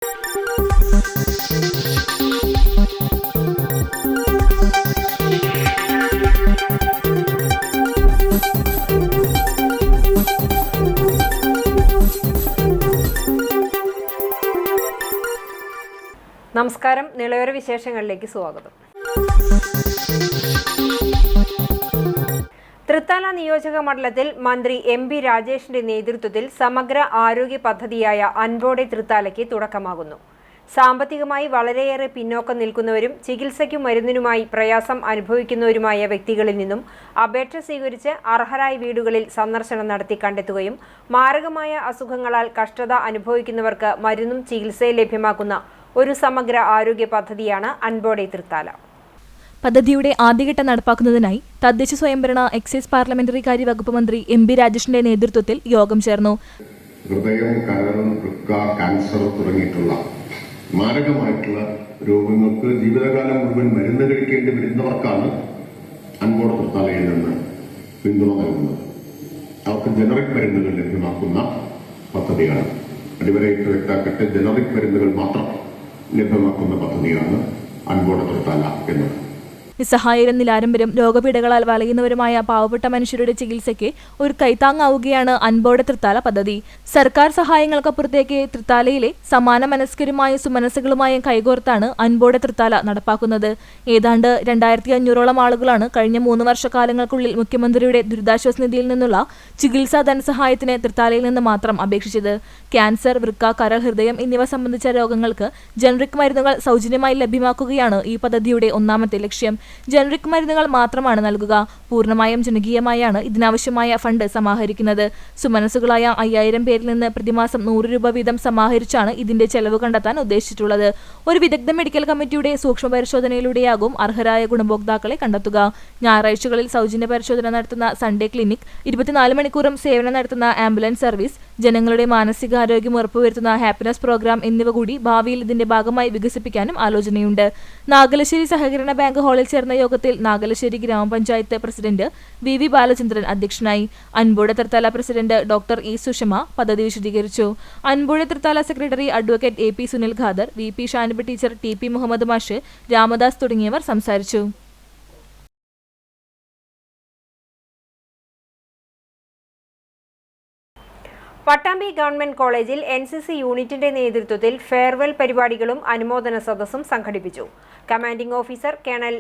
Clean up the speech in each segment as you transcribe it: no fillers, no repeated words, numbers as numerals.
നമസ്കാരം. നിളയോര വിശേഷങ്ങളിലേക്ക് സ്വാഗതം. തൃത്താല നിയോജക മണ്ഡലത്തിൽ മന്ത്രി എം.ബി. രാജേഷിന്റെ നേതൃത്വത്തിൽ സമഗ്ര ആരോഗ്യ പദ്ധതിയായ അൻപോടെ തൃത്താലയ്ക്ക് തുടക്കമാകുന്നു. സാമ്പത്തികമായി വളരെയേറെ പിന്നോക്കം നിൽക്കുന്നവരും ചികിത്സയ്ക്കും മരുന്നിനുമായി പ്രയാസം അനുഭവിക്കുന്നവരുമായ വ്യക്തികളിൽ നിന്നും അപേക്ഷ സ്വീകരിച്ച് അർഹരായ വീടുകളിൽ സന്ദർശനം നടത്തി കണ്ടെത്തുകയും മാരകമായ അസുഖങ്ങളാൽ കഷ്ടത അനുഭവിക്കുന്നവർക്ക് മരുന്നും ചികിത്സയും ലഭ്യമാക്കുന്ന ഒരു സമഗ്ര ആരോഗ്യ പദ്ധതിയാണ് അൻപോടെ തൃത്താല. പദ്ധതിയുടെ ആദ്യഘട്ടം നടപ്പാക്കുന്നതിനായി തദ്ദേശ സ്വയംഭരണ എക്സൈസ് പാർലമെന്ററി കാര്യ വകുപ്പ് മന്ത്രി എം.ബി. രാജേഷിന്റെ നേതൃത്വത്തിൽ യോഗം ചേർന്നു. ഹൃദയം, കരൾ, വൃക്ക, ക്യാൻസർ തുടങ്ങിയിട്ടുള്ള മാരകമായിട്ടുള്ള രോഗങ്ങൾക്ക് ജീവിതകാലം മുഴുവൻ മരുന്ന് കഴിക്കേണ്ടി വരുന്നവർക്കാണ് അൻപോടെ തൃത്താലയിൽ നിന്ന് പിന്തുണ നൽകുന്നത്. അവർക്ക് ജനറിക് മരുന്നുകൾ ലഭ്യമാക്കുന്ന പദ്ധതിയാണ്. അടിവരയിട്ട് വ്യക്താക്കട്ടെ, ജനറിക് മരുന്നുകൾ മാത്രം ലഭ്യമാക്കുന്ന പദ്ധതിയാണ് അൻപോടെ തൃത്താല എന്നത്. നിസ്സഹായരും നിലാരംബരും രോഗപീഠകളാൽ വലയുന്നവരുമായ പാവപ്പെട്ട മനുഷ്യരുടെ ചികിത്സയ്ക്ക് ഒരു കൈത്താങ്ങാവുകയാണ് അൻപോടെ തൃത്താല പദ്ധതി. സർക്കാർ സഹായങ്ങൾക്കപ്പുറത്തേക്ക് തൃത്താലയിലെ സമാന മനസ്കരുമായ സുമനസ്സുകളുമായും കൈകോർത്താണ് അൻപോടെ തൃത്താല നടപ്പാക്കുന്നത്. ഏതാണ്ട് 2500ഓളം ആളുകളാണ് കഴിഞ്ഞ 3 വർഷക്കാലങ്ങൾക്കുള്ളിൽ മുഖ്യമന്ത്രിയുടെ ദുരിതാശ്വാസ നിധിയിൽ നിന്നുള്ള ചികിത്സാ ധനസഹായത്തിന് തൃത്താലയിൽ നിന്ന് മാത്രം അപേക്ഷിച്ചത്. ക്യാൻസർ, വൃക്ക, കരൾ, ഹൃദയം എന്നിവ സംബന്ധിച്ച രോഗങ്ങൾക്ക് ജനറിക് മരുന്നുകൾ സൗജന്യമായി ലഭ്യമാക്കുകയാണ് ഈ പദ്ധതിയുടെ ഒന്നാമത്തെ ലക്ഷ്യം. ജനറിക് മരുന്നുകൾ മാത്രമാണ് നൽകുക. പൂർണ്ണമായും ജനകീയമായാണ് ഇതിനാവശ്യമായ ഫണ്ട് സമാഹരിക്കുന്നത്. സുമനസ്സുകളായ 5000 പേരിൽ നിന്ന് പ്രതിമാസം 100 രൂപ വീതം സമാഹരിച്ചാണ് ഇതിന്റെ ചെലവ് കണ്ടെത്താൻ ഉദ്ദേശിച്ചിട്ടുള്ളത്. ഒരു വിദഗ്ധ മെഡിക്കൽ കമ്മിറ്റിയുടെ സൂക്ഷ്മ പരിശോധനയിലൂടെയാകും അർഹരായ ഗുണഭോക്താക്കളെ കണ്ടെത്തുക. ഞായറാഴ്ചകളിൽ സൗജന്യ പരിശോധന നടത്തുന്ന സൺഡേ ക്ലിനിക്, 24 മണിക്കൂറും സേവനം നടത്തുന്ന ആംബുലൻസ് സർവീസ്, ജനങ്ങളുടെ മാനസികാരോഗ്യം ഉറപ്പുവരുത്തുന്ന ഹാപ്പിനെസ് പ്രോഗ്രാം എന്നിവ കൂടി ഭാവിയിൽ ഇതിന്റെ ഭാഗമായി വികസിപ്പിക്കാനും ആലോചനയുണ്ട്. നാഗലശ്ശേരി സഹകരണ ബാങ്ക് ഹാളിൽ ചേർന്ന യോഗത്തിൽ നാഗലശ്ശേരി ഗ്രാമപഞ്ചായത്ത് പ്രസിഡന്റ് വി. ബാലചന്ദ്രൻ അധ്യക്ഷനായി. Anpode Thrithala president doctor E. Sushama പദ്ധതി വിശദീകരിച്ചു. Anpode Thrithala secretary advocate A. P. Sunil Khader, V. P. Shaniba teacher, T. P. Muhammad മാഷ്, രാമദാസ് തുടങ്ങിയവർ സംസാരിച്ചു. പട്ടാമ്പി ഗവൺമെന്റ് കോളേജിൽ NCC യൂണിറ്റിന്റെ നേതൃത്വത്തിൽ ഫെയർവെൽ പരിപാടികളും അനുമോദന സദസ്സും സംഘടിപ്പിച്ചു. കമാൻഡിംഗ് ഓഫീസർ കേണൽ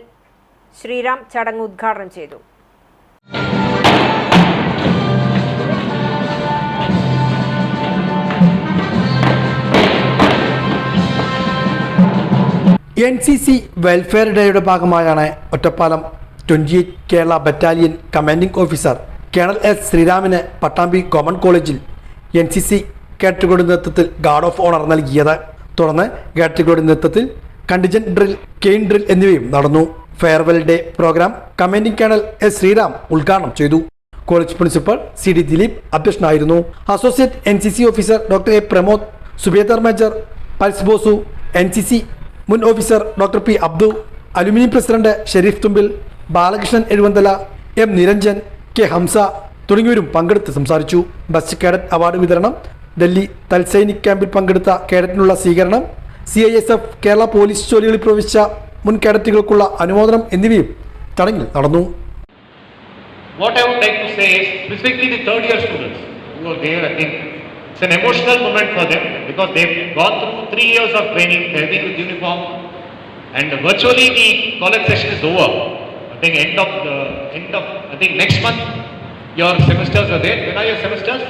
ശ്രീറാം ചടങ്ങ് ഉദ്ഘാടനം ചെയ്തു. NCC വെൽഫെയർ ഡേയുടെ ഭാഗമായാണ് Ottapalam 28 Kerala battalion commanding officer colonel S. ശ്രീറാമിന് പട്ടാമ്പി ഗവൺമെന്റ് കോളേജിൽ NCC കേഡറ്റുകളുടെ നേതൃത്വത്തിൽ ഗാർഡ് ഓഫ് ഓണർ നൽകിയത്. തുടർന്ന് കേഡറ്റുകളുടെ നേതൃത്വത്തിൽ കണ്ടിജന്റ് ഡ്രിൽ, കെയിൻ ഡ്രിൽ എന്നിവയും നടന്നു. Farewell day program commanding colonel S. Sreeram ഉദ്ഘാടനം ചെയ്തു. College principal CD. ദിലീപ് അധ്യക്ഷനായിരുന്നു. Associate NCC officer doctor A. Pramod, subedar major Pals Bosu, NCC മുൻ officer doctor P. Abdu, alumni president Shareef Thumbil, Balakrishnan Ezhuvanthala, M. Niranjan, K. Hamza തുടങ്ങിയവരും പങ്കെടുത്ത് സംസാരിച്ചു. ബെസ്റ്റ് കേഡറ്റ് അവാർഡ് വിതരണം, ഡൽഹി തൽസൈനിക് ക്യാമ്പിൽ പങ്കെടുത്ത കേഡറ്റിനുള്ള സ്വീകരണം, CISF കേരള പോലീസ് ജോലികളിൽ പ്രവേശിച്ച മുൻ കേഡറ്റുകൾക്കുള്ള അനുമോദനം എന്നിവയും ചടങ്ങിൽ നടന്നു. What I would like to say is, specifically the third year students who are there, I think it's an emotional moment for them because they've gone through 3 years of training, they've been with uniform, and virtually the college session is over. I think I think next month your semesters are there. When are your semesters?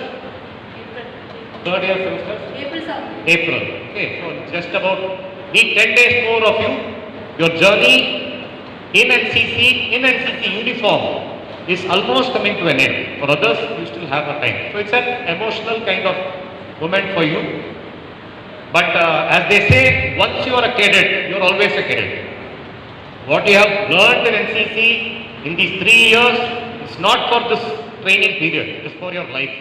Third year semesters? April. Okay, so just about need 10 days more of you. Your journey in NCC uniform is almost coming to an end. For others, you still have a time. So it's an emotional kind of moment for you. But as they say, once you are a cadet, you are always a cadet. What you have learned in NCC in these 3 years is not for this training period, it is for your life.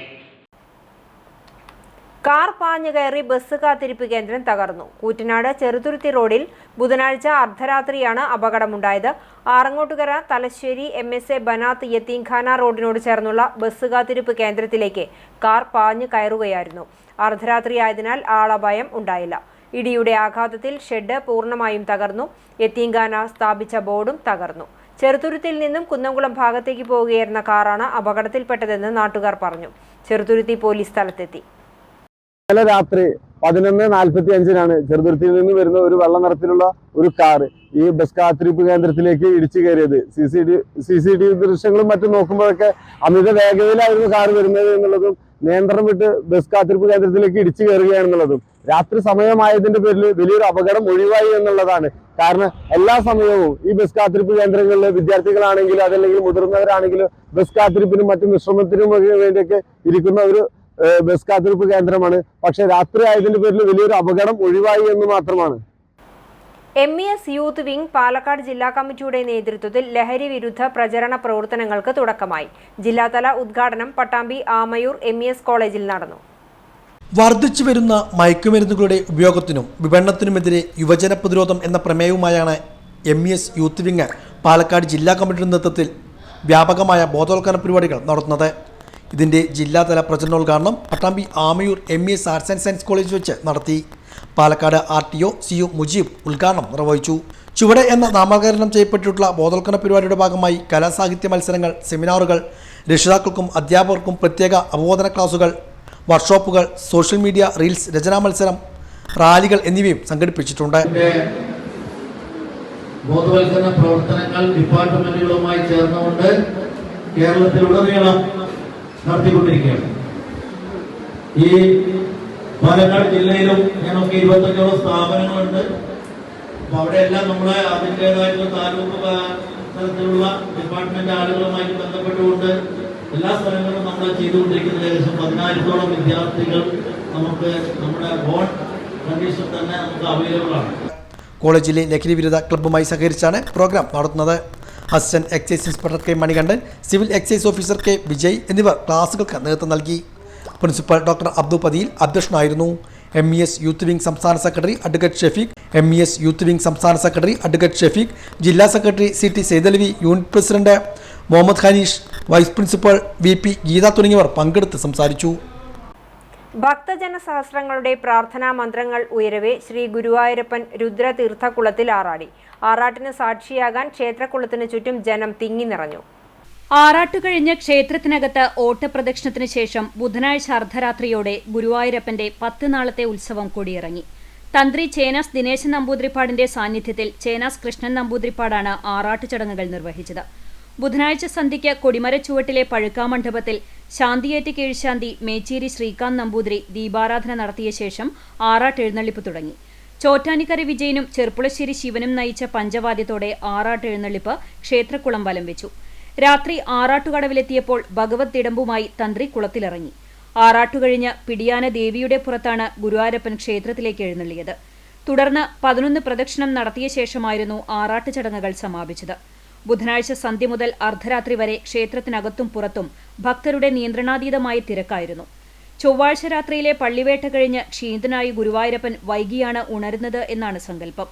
Car പാഞ്ഞു കയറി bus കാത്തിരിപ്പ് കേന്ദ്രം തകർന്നു. കൂറ്റനാട് ചെറുതുരുത്തി റോഡിൽ ബുധനാഴ്ച അർദ്ധരാത്രിയാണ് അപകടമുണ്ടായത്. Arangottukara Thalassery MSA Banath യത്തീംഖാന റോഡിനോട് ചേർന്നുള്ള bus കാത്തിരിപ്പ് കേന്ദ്രത്തിലേക്ക് കാർ പാഞ്ഞു കയറുകയായിരുന്നു. അർദ്ധരാത്രിയായതിനാൽ ആളപായം ഉണ്ടായില്ല. ഇടിയുടെ ആഘാതത്തിൽ ഷെഡ് പൂർണ്ണമായും തകർന്നു. യത്തീംഖാന സ്ഥാപിച്ച ബോർഡും തകർന്നു. ചെറുതുരുത്തിയിൽ നിന്നും കുന്നംകുളം ഭാഗത്തേക്ക് പോവുകയായിരുന്ന കാറാണ് അപകടത്തിൽപ്പെട്ടതെന്ന് നാട്ടുകാർ പറഞ്ഞു. ചെറുതുരുത്തി പോലീസ് സ്ഥലത്തെത്തി. ഇന്നലെ രാത്രി 11:45 ചെറുതുരുത്തിയിൽ നിന്ന് വരുന്ന ഒരു വെള്ള നിറത്തിലുള്ള ഒരു കാർ ഈ ബസ് കാത്തിരിപ്പ് കേന്ദ്രത്തിലേക്ക് ഇടിച്ചു കയറിയത്. CCTV ദൃശ്യങ്ങളും മറ്റും നോക്കുമ്പോഴൊക്കെ അമിത വേഗതയിലായിരുന്നു കാർ വരുന്നത് എന്നുള്ളതും നിയന്ത്രണം വിട്ട് ബസ് കാത്തിരിപ്പ് കേന്ദ്രത്തിലേക്ക് ഇടിച്ചു കയറുകയാണെന്നുള്ളതും രാത്രി സമയമായതിന്റെ പേരിൽ വലിയൊരു അപകടം ഒഴിവായി എന്നുള്ളതാണ്. കാരണം എല്ലാ സമയവും ഈ ബസ് കാത്തിരിപ്പ് കേന്ദ്രങ്ങളിൽ വിദ്യാർത്ഥികളാണെങ്കിലും അതല്ലെങ്കിൽ മുതിർന്നവരാണെങ്കിലും ബസ് കാത്തിരിപ്പിനും മറ്റും വിശ്രമത്തിനും വേണ്ടിയൊക്കെ ഇരിക്കുന്ന ഒരു ബസ് കാത്തിരിപ്പ് കേന്ദ്രമാണ്. പക്ഷെ രാത്രി ആയതിന്റെ പേരിൽ വലിയൊരു അപകടം ഒഴിവായി എന്ന് മാത്രമാണ്. MES യൂത്ത് വിംഗ് പാലക്കാട് ജില്ലാ കമ്മിറ്റിയുടെ നേതൃത്വത്തിൽ ലഹരി വിരുദ്ധ പ്രചരണ പ്രവർത്തനങ്ങൾക്ക് തുടക്കമായി. ജില്ലാതല ഉദ്ഘാടനം പട്ടാമ്പി ആമയൂർ MES കോളേജിൽ നടന്നു. വർദ്ധിച്ചു വരുന്ന മയക്കുമരുന്നുകളുടെ ഉപയോഗത്തിനും വിപണനത്തിനുമെതിരെ യുവജന പ്രതിരോധം എന്ന പ്രമേയവുമായാണ് MES യൂത്ത് വിംഗ് പാലക്കാട് ജില്ലാ കമ്മിറ്റിയുടെ നേതൃത്വത്തിൽ വ്യാപകമായ ബോധവൽക്കരണ പരിപാടികൾ നടത്തുന്നത്. ഇതിൻ്റെ ജില്ലാതല പ്രചരണോദ്ഘാടനം Pattambi Amayur MES arts and science college വെച്ച് നടത്തി. പാലക്കാട് RTO CO മുജീബ് ഉദ്ഘാടനം നിർവഹിച്ചു. ചുവടെ എന്ന നാമകരണം ചെയ്യപ്പെട്ടിട്ടുള്ള ബോധവൽക്കരണ പരിപാടിയുടെ ഭാഗമായി കലാസാഹിത്യ മത്സരങ്ങൾ, സെമിനാറുകൾ, രക്ഷിതാക്കൾക്കും അധ്യാപകർക്കും പ്രത്യേക അവബോധന ക്ലാസുകൾ, വർക്ക്ഷോപ്പുകൾ, സോഷ്യൽ മീഡിയ റീൽസ് രചനാ മത്സരം, റാലികൾ എന്നിവയും സംഘടിപ്പിച്ചിട്ടുണ്ട്. ബോധവൽക്കരണ പ്രവർത്തനങ്ങൾ ഡിപ്പാർട്ട്മെന്റുകളുമായി ചേർന്നുകൊണ്ട് കേരളത്തിലുടനീളം നടത്തിക്കൊണ്ടിരിക്കുകയാണ്. ഈ പാലക്കാട് ജില്ലയിലും ഞങ്ങൾക്ക് 25ഓളം സ്ഥാപനങ്ങളുണ്ട്. അപ്പൊ അവിടെയെല്ലാം നമ്മളെ അതിൻ്റെതായിട്ടുള്ള താലൂക്ക് തലത്തിലുള്ള ഡിപ്പാർട്ട്മെന്റ് ആളുകളുമായി ബന്ധപ്പെട്ടുകൊണ്ട് എല്ലാ സ്ഥലങ്ങളിലും നമ്മൾ ചെയ്തുകൊണ്ടിരിക്കുന്ന ഏകദേശം 10,000ഓളം വിദ്യാർത്ഥികൾ നമുക്ക് നമ്മുടെ ഓൺ കണ്ടീഷൻ തന്നെ നമുക്ക് അവൈലബിൾ ആണ്. കോളേജിലെ ലഹരി വിരുദ്ധ ക്ലബ്ബുമായി സഹകരിച്ചാണ് പ്രോഗ്രാം നടത്തുന്നത്. Assistant excise inspector K Manikandan, civil excise officer K Vijay എന്നിവർ ക്ലാസുകൾക്ക് നേതൃത്വം നൽകി. പ്രിൻസിപ്പൽ ഡോക്ടർ അബ്ദുൽ പതിയിൽ അധ്യക്ഷനായിരുന്നു. MES യൂത്ത് വിംഗ് സംസ്ഥാന secretary advocate Shefeeq, MES youth wing സംസ്ഥാന സെക്രട്ടറി അഡ്വക്കേറ്റ് ഷെഫീഖ്, ജില്ലാ secretary CT Seythalavi, unit president Muhammad Khaneesh, vice principal VP Geetha തുടങ്ങിയവർ പങ്കെടുത്ത് സംസാരിച്ചു. ഭക്തജന സഹസ്രങ്ങളുടെ പ്രാർത്ഥനാ മന്ത്രങ്ങൾ ഉയരവേ ശ്രീ ഗുരുവായൂരപ്പൻ രുദ്രതീർത്ഥക്കുളത്തിൽ ആറാടി. ആറാട്ടിന് സാക്ഷിയാകാൻ ക്ഷേത്രക്കുളത്തിന് ചുറ്റും ജനം തിങ്ങി നിറഞ്ഞു. ആറാട്ട് കഴിഞ്ഞ് ക്ഷേത്രത്തിനകത്ത് ഓട്ടപ്രദക്ഷിണത്തിന് ശേഷം ബുധനാഴ്ച അർദ്ധരാത്രിയോടെ ഗുരുവായൂരപ്പന്റെ 10 നാളത്തെ ഉത്സവം കൊടിയിറങ്ങി. തന്ത്രി ചേനാസ് ദിനേശൻ നമ്പൂതിരിപ്പാടിന്റെ സാന്നിധ്യത്തിൽ ചേനാസ് കൃഷ്ണൻ നമ്പൂതിരിപ്പാടാണ് ആറാട്ട് ചടങ്ങുകൾ നിർവഹിച്ചത്. ബുധനാഴ്ച സന്ധ്യയ്ക്ക് കൊടിമരച്ചുവട്ടിലെ പഴുക്കാമണ്ഡപത്തിൽ ശാന്തിയേറ്റ് കീഴ്ശാന്തി മേച്ചേരി ശ്രീകാന്ത് നമ്പൂതിരി ദീപാരാധന നടത്തിയ ശേഷം ആറാട്ട് എഴുന്നള്ളിപ്പ് തുടങ്ങി. ചോറ്റാനിക്കര വിജയനും ചെർപ്പുളശ്ശേരി ശിവനും നയിച്ച പഞ്ചവാദ്യത്തോടെ ആറാട്ട് എഴുന്നള്ളിപ്പ് ക്ഷേത്രക്കുളം വലം വെച്ചു. രാത്രി ആറാട്ടുകടവിലെത്തിയപ്പോൾ ഭഗവത് തിടമ്പുമായി തന്ത്രി കുളത്തിലിറങ്ങി. ആറാട്ടുകഴിഞ്ഞ് പിടിയാന ദേവിയുടെ പുറത്താണ് ഗുരുവായൂരപ്പൻ ക്ഷേത്രത്തിലേക്ക് എഴുന്നള്ളിയത്. തുടർന്ന് 11 പ്രദക്ഷിണം നടത്തിയ ശേഷമായിരുന്നു ആറാട്ട് ചടങ്ങുകൾ സമാപിച്ചത്. ബുധനാഴ്ച സന്ധ്യ മുതൽ അർദ്ധരാത്രി വരെ ക്ഷേത്രത്തിനകത്തും പുറത്തും ഭക്തരുടെ നിയന്ത്രണാതീതമായ തിരക്കായിരുന്നു. ചൊവ്വാഴ്ച രാത്രിയിലെ പള്ളിവേട്ട കഴിഞ്ഞ് ക്ഷീണിതനായി ഗുരുവായൂരപ്പൻ വൈകിയാണ് ഉണരുന്നത് എന്നാണ് സങ്കല്പം.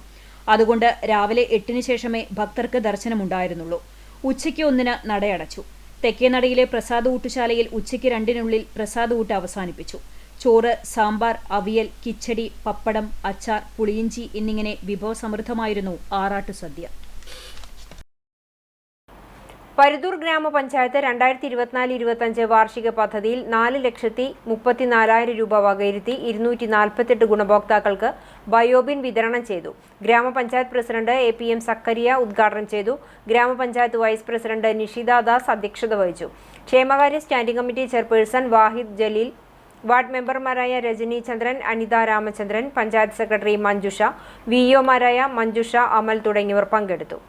അതുകൊണ്ട് രാവിലെ 8-ന് ശേഷമേ ഭക്തർക്ക് ദർശനമുണ്ടായിരുന്നുള്ളൂ. ഉച്ചയ്ക്ക് 1-ന് നടയടച്ചു. തെക്കേനടയിലെ പ്രസാദ ഊട്ടുശാലയിൽ ഉച്ചയ്ക്ക് 2-നുള്ളിൽ പ്രസാദ ഊട്ട് അവസാനിപ്പിച്ചു. ചോറ്, സാമ്പാർ, അവിയൽ, കിച്ചടി, പപ്പടം, അച്ചാർ, പുളിയിഞ്ചി എന്നിങ്ങനെ വിഭവസമൃദ്ധമായിരുന്നു ആറാട്ടു സദ്യ. പരുതൂർ ഗ്രാമപഞ്ചായത്ത് 2024-25 വാർഷിക പദ്ധതിയിൽ 4,34,000 രൂപ വകയിരുത്തി 248 ഗുണഭോക്താക്കൾക്ക് ബയോബിൻ വിതരണം ചെയ്തു. ഗ്രാമപഞ്ചായത്ത് പ്രസിഡന്റ് APM സക്കരിയ ഉദ്ഘാടനം ചെയ്തു. ഗ്രാമപഞ്ചായത്ത് വൈസ് പ്രസിഡന്റ് നിഷിത ദാസ് അധ്യക്ഷത വഹിച്ചു. ക്ഷേമകാര്യ സ്റ്റാൻഡിംഗ് കമ്മിറ്റി ചെയർപേഴ്സൺ വാഹിദ് ജലീൽ, വാർഡ് മെമ്പർമാരായ രജനി ചന്ദ്രൻ, അനിത രാമചന്ദ്രൻ, പഞ്ചായത്ത് സെക്രട്ടറി മഞ്ജുഷ, VOമാരായ മഞ്ജുഷ, അമൽ തുടങ്ങിയവർ പങ്കെടുത്തു.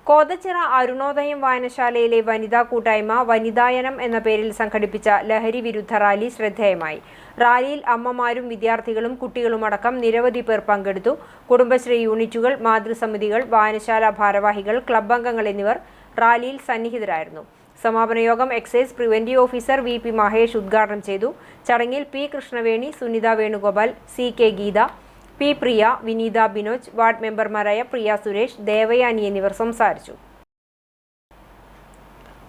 കോതച്ചിറ അരുണോദയം വായനശാലയിലെ വനിതാ കൂട്ടായ്മ വനിതായനം എന്ന പേരിൽ സംഘടിപ്പിച്ച ലഹരി വിരുദ്ധ റാലി ശ്രദ്ധേയമായി. റാലിയിൽ അമ്മമാരും വിദ്യാർത്ഥികളും കുട്ടികളുമടക്കം നിരവധി പേർ പങ്കെടുത്തു. കുടുംബശ്രീ യൂണിറ്റുകൾ, മാതൃസമിതികൾ, വായനശാല ഭാരവാഹികൾ, ക്ലബ് അംഗങ്ങൾ എന്നിവർ റാലിയിൽ സന്നിഹിതരായിരുന്നു. സമാപന യോഗം excise preventive officer VP Mahesh ഉദ്ഘാടനം ചെയ്തു. ചടങ്ങിൽ P Krishnaveni, Sunitha Venugopal, CK Geetha, P Priya, Vineetha Binoj, ward മെമ്പർമാരായ പ്രിയ സുരേഷ്, ദേവയാനി എന്നിവർ സംസാരിച്ചു.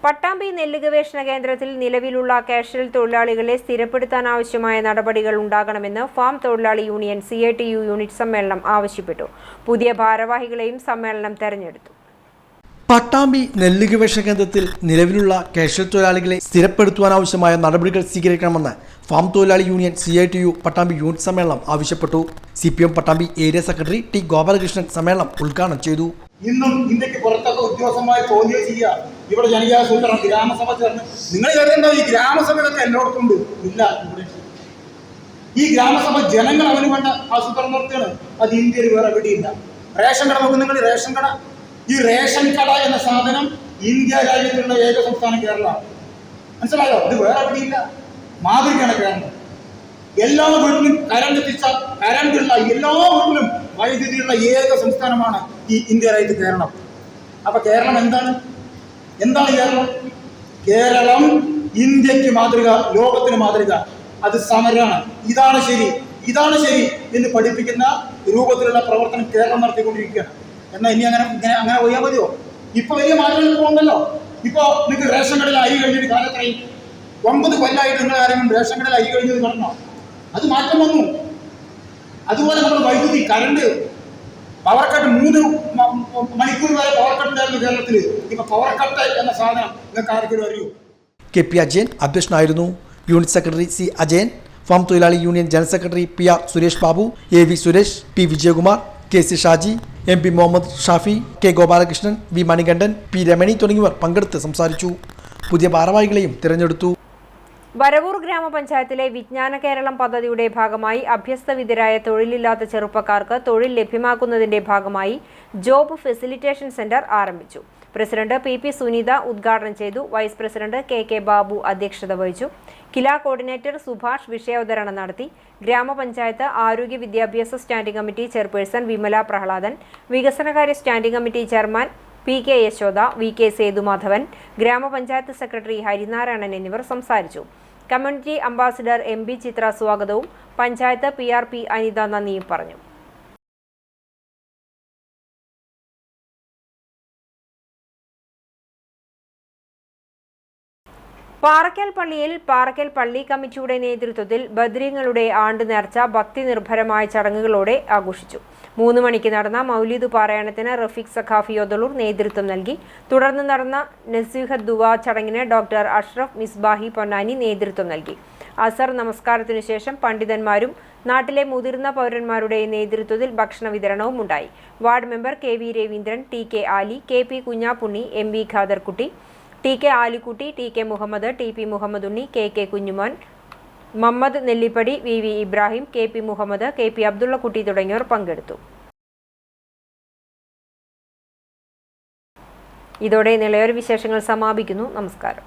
പട്ടാമ്പി നെല്ല് ഗവേഷണ കേന്ദ്രത്തിൽ നിലവിലുള്ള കാഷ്വൽ തൊഴിലാളികളെ സ്ഥിരപ്പെടുത്താനാവശ്യമായ നടപടികൾ ഉണ്ടാകണമെന്ന് ഫാം തൊഴിലാളി യൂണിയൻ CITU യൂണിറ്റ് സമ്മേളനം ആവശ്യപ്പെട്ടു. പുതിയ ഭാരവാഹികളെയും സമ്മേളനം തെരഞ്ഞെടുത്തു. പട്ടാമ്പി നെല്ല് ഗവേഷണ കേന്ദ്രത്തിൽ നിലവിലുള്ള കാഷ്വൽ തൊഴിലാളികളെ സ്ഥിരപ്പെടുത്തുവാനാവശ്യമായ നടപടികൾ സ്വീകരിക്കണമെന്ന് ഫാം തൊഴിലാളി യൂണിയൻ CITU പട്ടാമ്പി യൂണിറ്റ് സമ്മേളനം ആവശ്യപ്പെട്ടു. CPM Pattambi area secretary T. Gopalakrishnan സമ്മേളനം ഉദ്ഘാടനം ചെയ്തു. ഇന്നും ഇന്ത്യക്ക് പുറത്തൊക്കെ ഉദ്യോഗസ്ഥമായി തോന്നിയ ചെയ്യുക ഇവിടെ ജനകീയാസൂത്രണം ഗ്രാമസഭ ചേർന്ന് നിങ്ങൾ കേൾക്കണ്ടോ? ഈ ഗ്രാമസഭകളൊക്കെ എല്ലായിടത്തും ഉണ്ട്. ഇല്ല, ഇവിടെ ഈ ഗ്രാമസഭ ജനങ്ങൾ അവന് വേണ്ട ആസൂത്രണം നടത്തുകയാണ്. അത് ഇന്ത്യയിൽ വേറെ എവിടെയില്ല. റേഷൻ കട നോക്കും നിങ്ങൾ. റേഷൻ കട, ഈ റേഷൻ കട എന്ന സാധനം ഇന്ത്യ രാജ്യത്തിലുള്ള ഏക സംസ്ഥാനം കേരളമാണ്. മനസ്സിലായോ? ഇത് വേറെ എവിടെയില്ല. മാതൃകയാണ് കേരളം. എല്ലാ വീട്ടിലും കരണ്ടുള്ള എല്ലാ വീട്ടിലും വൈദ്യുതിയുള്ള ഏക സംസ്ഥാനമാണ് ഈ ഇന്ത്യ രാജ്യത്ത് കേരളം. അപ്പൊ കേരളം എന്താണ് കേരളം? കേരളം ഇന്ത്യക്ക് മാതൃക, ലോകത്തിന് മാതൃക. അത് സമരമാണ്. ഇതാണ് ശരി എന്ന് പഠിപ്പിക്കുന്ന രൂപത്തിലുള്ള പ്രവർത്തനം കേരളം നടത്തിക്കൊണ്ടിരിക്കുകയാണ്. എന്നാൽ ഇനി അങ്ങനെ പോയാൽ മതിയോ? ഇപ്പൊ വലിയ മാറ്റങ്ങൾ പോകുന്നല്ലോ. ഇപ്പൊ നിങ്ങൾക്ക് റേഷൻ കടയിൽ അരി കഴിഞ്ഞൊരു കാലത്രയും 9 കൊല്ലമായിട്ട് നിങ്ങൾ ആരെങ്കിലും റേഷൻ കടയിൽ അരി കഴിഞ്ഞത് കാണണോ? അത് മാറ്റം വന്നു. അതുപോലെ നമ്മുടെ വൈദ്യുതി, കറണ്ട്, പവർ കട്ട് 3 മണിക്കൂർ വരെ പവർ കട്ട് ഉണ്ടായിരുന്നു കേരളത്തിൽ. ഇപ്പൊ പവർ കട്ട് എന്ന സാധനം നിങ്ങൾക്ക് ആർക്കും അറിയൂ? KP അജയൻ അധ്യക്ഷനായിരുന്നു. Unit secretary C. Ajayan, farm തൊഴിലാളി union general secretary PR Suresh Babu, AV Suresh, P. Vijayakumar, KC Shaji, MP Muhammad Shafi, K. Gopalakrishnan, V. Manikandan, P. Ramani തുടങ്ങിയവർ പങ്കെടുത്ത് സംസാരിച്ചു. പുതിയ ഭാരവാഹികളെയും തിരഞ്ഞെടുത്തു. വരവൂർ ഗ്രാമപഞ്ചായത്തിലെ വിജ്ഞാന കേരളം പദ്ധതിയുടെ ഭാഗമായി അഭ്യസ്തവിദ്യരായ തൊഴിലില്ലാത്ത ചെറുപ്പക്കാർക്ക് തൊഴിൽ ലഭ്യമാക്കുന്നതിന്റെ ഭാഗമായി ജോബ് ഫെസിലിറ്റേഷൻ സെന്റർ ആരംഭിച്ചു. പ്രസിഡന്റ് PP സുനിത ഉദ്ഘാടനം ചെയ്തു. വൈസ് പ്രസിഡന്റ് KK ബാബു അധ്യക്ഷത വഹിച്ചു. കില കോർഡിനേറ്റർ സുഭാഷ് വിഷയാവതരണം നടത്തി. ഗ്രാമപഞ്ചായത്ത് ആരോഗ്യ വിദ്യാഭ്യാസ standing committee chairperson Vimala Prahladan, വികസനകാര്യ standing committee chairman PK Yashoda, VK Sethumadhavan, ഗ്രാമപഞ്ചായത്ത് സെക്രട്ടറി ഹരിനാരായണൻ എന്നിവർ സംസാരിച്ചു. കമ്മ്യൂണിറ്റി അംബാസിഡർ MB ചിത്ര സ്വാഗതവും പഞ്ചായത്ത് PRP അനിത നന്ദിയും പറഞ്ഞു. പാറക്കൽ പള്ളിയിൽ പാറക്കൽ പള്ളി കമ്മിറ്റിയുടെ നേതൃത്വത്തിൽ ബദ്രീങ്ങളുടെ ആണ്ടുനേർച്ച ഭക്തി നിർഭരമായ ചടങ്ങുകളോടെ ആഘോഷിച്ചു. 3 മണിക്ക് നടന്ന മൗലിദ് പാരായണത്തിന് റഫീഖ് സഖാഫി ഒതളൂർ നേതൃത്വം നൽകി. തുടർന്ന് നടന്ന നസീഹത്ത് ദുആ ചടങ്ങിന് ഡോക്ടർ അഷ്റഫ് മിസ്ബാഹി പൊന്നാനി നേതൃത്വം നൽകി. അസർ നമസ്കാരത്തിനു ശേഷം പണ്ഡിതന്മാരും നാട്ടിലെ മുതിർന്ന പൗരന്മാരുടെ നേതൃത്വത്തിൽ ഭക്ഷണ വിതരണവും ഉണ്ടായി. Ward member KV Raveendran, TK Ali, KP Kunjappunni, MB Khaderkutty, TK Alikutty, TK Muhammad, TP Muhammad Unni, KK Kunjumon, Muhammad Nellippadi, VV Ibrahim, KP Muhammad, KP Abdullakutty തുടങ്ങിയവർ പങ്കെടുത്തു. ഇതോടെ നിളയൊരു വിശേഷങ്ങൾ സമാപിക്കുന്നു. നമസ്കാരം.